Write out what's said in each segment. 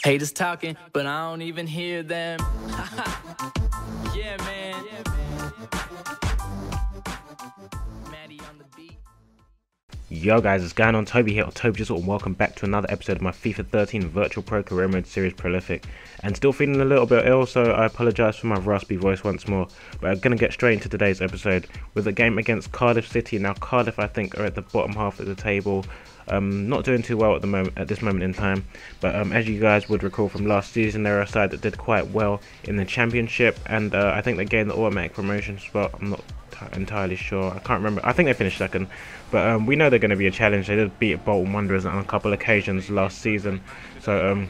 Haters talking, but I don't even hear them. Yeah, man. Maddie on the beat. Yo guys, it's going on? Toby here, or TBJZL, and welcome back to another episode of my FIFA 13 Virtual Pro Career Mode series Prolific. And still feeling a little bit ill, so I apologise for my raspy voice once more. But I'm going to get straight into today's episode with a game against Cardiff City. Now Cardiff, I think, are at the bottom half of the table. Not doing too well at this moment in time, but as you guys would recall from last season, they're a side that did quite well in the championship, and I think they gained the automatic promotion spot. I'm not entirely sure, I can't remember. I think they finished second, but we know they're going to be a challenge. They did beat Bolton Wanderers on a couple of occasions last season, so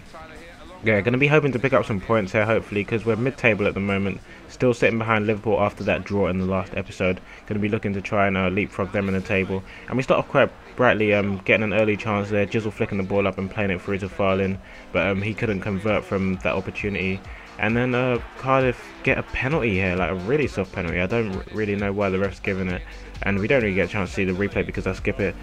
yeah, going to be hoping to pick up some points here, hopefully, because we're mid-table at the moment, still sitting behind Liverpool after that draw in the last episode. Going to be looking to try and leapfrog them in the table. And we start off quite brightly, getting an early chance there. Jizzle flicking the ball up and playing it through to Farlin, but he couldn't convert from that opportunity. And then Cardiff get a penalty here, like a really soft penalty. I don't really know why the ref's giving it, and we don't really get a chance to see the replay because I skip it.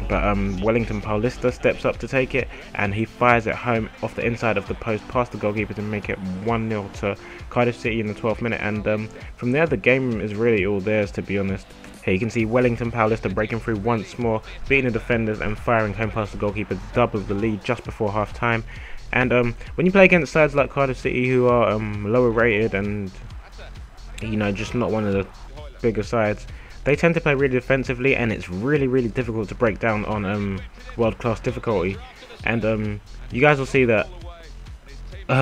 But Wellington Paulista steps up to take it, and he fires it home off the inside of the post past the goalkeeper to make it 1-0 to Cardiff City in the 12th minute. And from there, the game is really all theirs, to be honest. Here you can see Wellington Paulista breaking through once more, beating the defenders and firing home past the goalkeeper to double the lead just before half time. And when you play against sides like Cardiff City, who are lower rated and, you know, just not one of the bigger sides, they tend to play really defensively, and it's really difficult to break down on world-class difficulty. And you guys will see that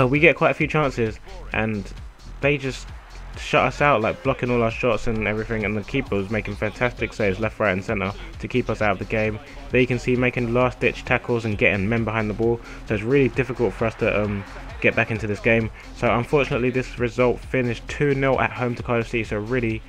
we get quite a few chances, and they just shut us out, like blocking all our shots and everything, and the keeper was making fantastic saves left, right and centre to keep us out of the game. There you can see making last ditch tackles and getting men behind the ball, so it's really difficult for us to get back into this game. So unfortunately this result finished 2-0 at home to Cardiff City, so really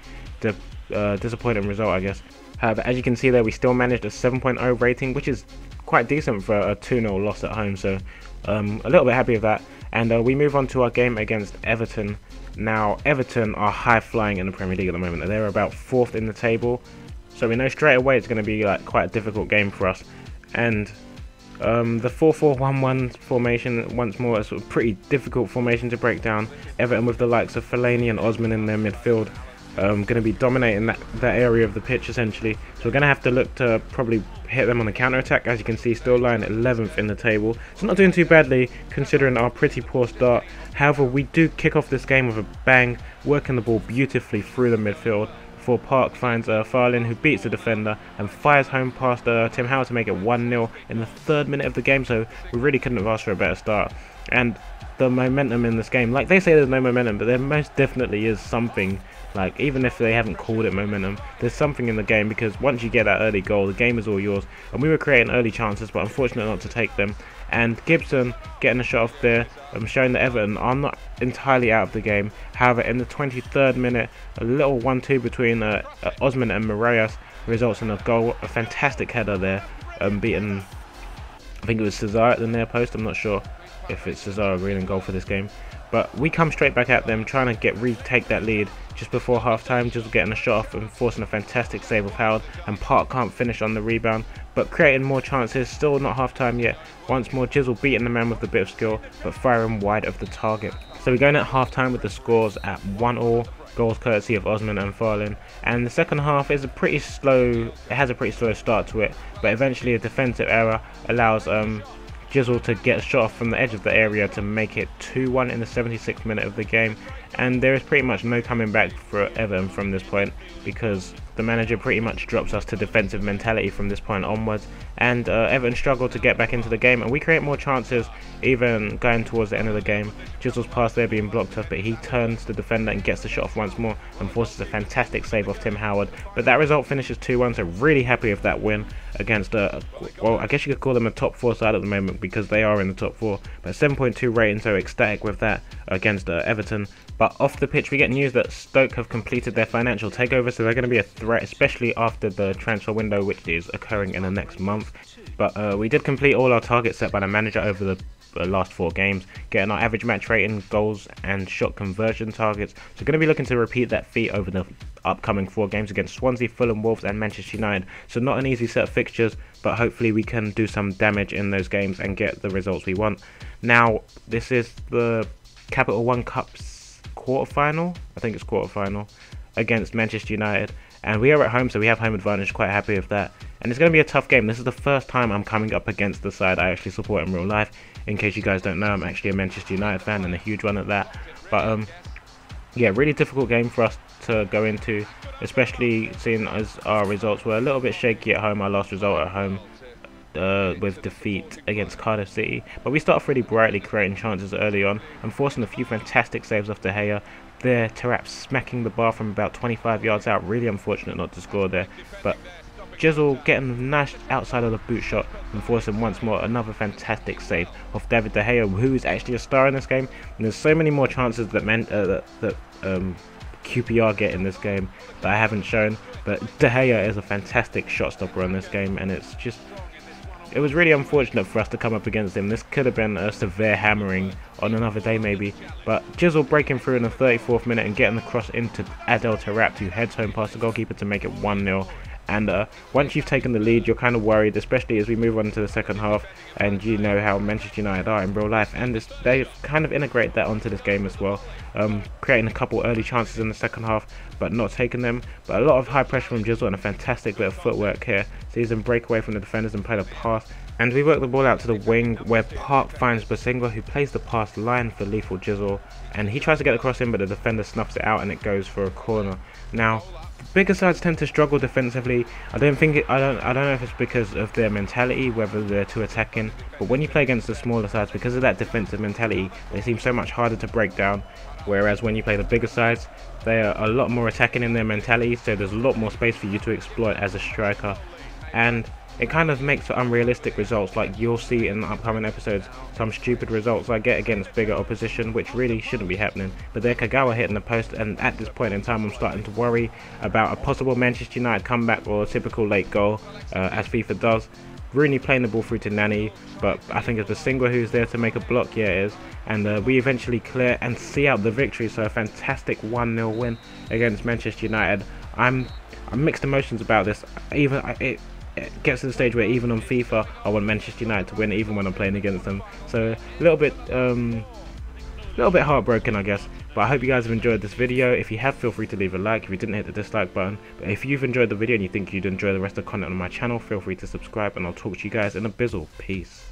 disappointing result, I guess. However, as you can see there, we still managed a 7.0 rating, which is quite decent for a 2-0 loss at home, so a little bit happy with that. And we move on to our game against Everton. Now, Everton are high-flying in the Premier League at the moment. They're about 4th in the table, so we know straight away it's going to be like quite a difficult game for us. And the 4-4-1-1 formation, once more, is a pretty difficult formation to break down. Everton with the likes of Fellaini and Osman in their midfield, going to be dominating that area of the pitch essentially. So we're going to have to look to probably hit them on the counter-attack. As you can see, still lying at 11th in the table, so not doing too badly considering our pretty poor start. However, we do kick off this game with a bang, working the ball beautifully through the midfield before Park finds Farlin, who beats the defender and fires home past Tim Howard to make it 1-0 in the 3rd minute of the game. So we really couldn't have asked for a better start. And the momentum in this game, like they say there's no momentum, but there most definitely is something. Like, even if they haven't called it momentum, there's something in the game, because once you get that early goal, the game is all yours. And we were creating early chances, but unfortunately not to take them. And Gibson getting a shot off there, showing that Everton are not entirely out of the game. However, in the 23rd minute, a little 1-2 between Osman and Marias results in a goal. A fantastic header there, beating, I think it was Cesar at the near post. I'm not sure if it's Cesar agreeing in goal for this game. But we come straight back at them, trying to retake that lead just before half-time. Just getting a shot off and forcing a fantastic save of Howard, and Park can't finish on the rebound, but creating more chances. Still not half-time yet. Once more, Jizzle beating the man with a bit of skill, but firing wide of the target. So we're going at half-time with the scores at 1-1, goals courtesy of Osman and Farlin. And the second half is it has a pretty slow start to it, but eventually a defensive error allows Jizzle to get a shot off from the edge of the area to make it 2-1 in the 76th minute of the game. And there is pretty much no coming back for Everton from this point, because the manager pretty much drops us to defensive mentality from this point onwards, and Everton struggle to get back into the game, and we create more chances even going towards the end of the game. Jizzle's pass there being blocked up, but he turns the defender and gets the shot off once more and forces a fantastic save off Tim Howard. But that result finishes 2-1, so really happy with that win against well, I guess you could call them a top 4 side at the moment, because they are in the top 4, but 7.2 rating, so ecstatic with that against Everton. But off the pitch, we get news that Stoke have completed their financial takeover, so they're going to be a threat, especially after the transfer window, which is occurring in the next month. But we did complete all our targets set by the manager over the last 4 games, getting our average match rating, goals and shot conversion targets. So going to be looking to repeat that feat over the upcoming 4 games against Swansea, Fulham, Wolves and Manchester United. So not an easy set of fixtures, but hopefully we can do some damage in those games and get the results we want. Now, this is the Capital One Cup's quarterfinal, I think it's quarterfinal, against Manchester United. And we are at home, so we have home advantage, quite happy with that. And it's going to be a tough game. This is the first time I'm coming up against the side I actually support in real life. In case you guys don't know, I'm actually a Manchester United fan and a huge one at that. But yeah, really difficult game for us to go into, especially seeing as our results were a little bit shaky at home. Our last result at home with defeat against Cardiff City. But we start off really brightly, creating chances early on and forcing a few fantastic saves off De Gea. There, Tarap smacking the bar from about 25 yards out. Really unfortunate not to score there. But Jizzle getting nice outside of the boot shot and forcing once more another fantastic save of David De Gea, who is actually a star in this game. And there's so many more chances that QPR get in this game that I haven't shown. But De Gea is a fantastic shot stopper in this game, and it's just... it was really unfortunate for us to come up against him. This could have been a severe hammering on another day maybe. But Jizzle breaking through in the 34th minute and getting the cross into Adel Tarap, who heads home past the goalkeeper to make it 1-0. And once you've taken the lead, you're kind of worried, especially as we move on to the second half. And you know how Manchester United are in real life, and they kind of integrate that onto this game as well, creating a couple early chances in the second half, but not taking them. But a lot of high pressure from Jizzle and a fantastic bit of footwork here. Sees him break away from the defenders and play the pass. And we work the ball out to the wing, where Park finds Basingwa, who plays the pass line for lethal Jizzle. And he tries to get the cross in, but the defender snuffs it out and it goes for a corner. Now, bigger sides tend to struggle defensively. I don't know if it's because of their mentality, whether they're too attacking, but when you play against the smaller sides, because of that defensive mentality, they seem so much harder to break down. Whereas when you play the bigger sides, they are a lot more attacking in their mentality, so there's a lot more space for you to exploit as a striker. And it kind of makes for unrealistic results, like you'll see in the upcoming episodes, some stupid results I get against bigger opposition, which really shouldn't be happening. But there, Kagawa hitting the post, and at this point in time I'm starting to worry about a possible Manchester United comeback or a typical late goal, as FIFA does. Rooney playing the ball through to Nani, but I think it's Basingwa who's there to make a block. Yeah, it is. And we eventually clear and see out the victory, so a fantastic 1-0 win against Manchester United. I'm mixed emotions about this. It gets to the stage where even on FIFA I want Manchester United to win, even when I'm playing against them. So a little bit heartbroken, I guess. But I hope you guys have enjoyed this video. If you have, feel free to leave a like. If you didn't, hit the dislike button. But if you've enjoyed the video and you think you'd enjoy the rest of the content on my channel, feel free to subscribe, and I'll talk to you guys in a bizzle. Peace.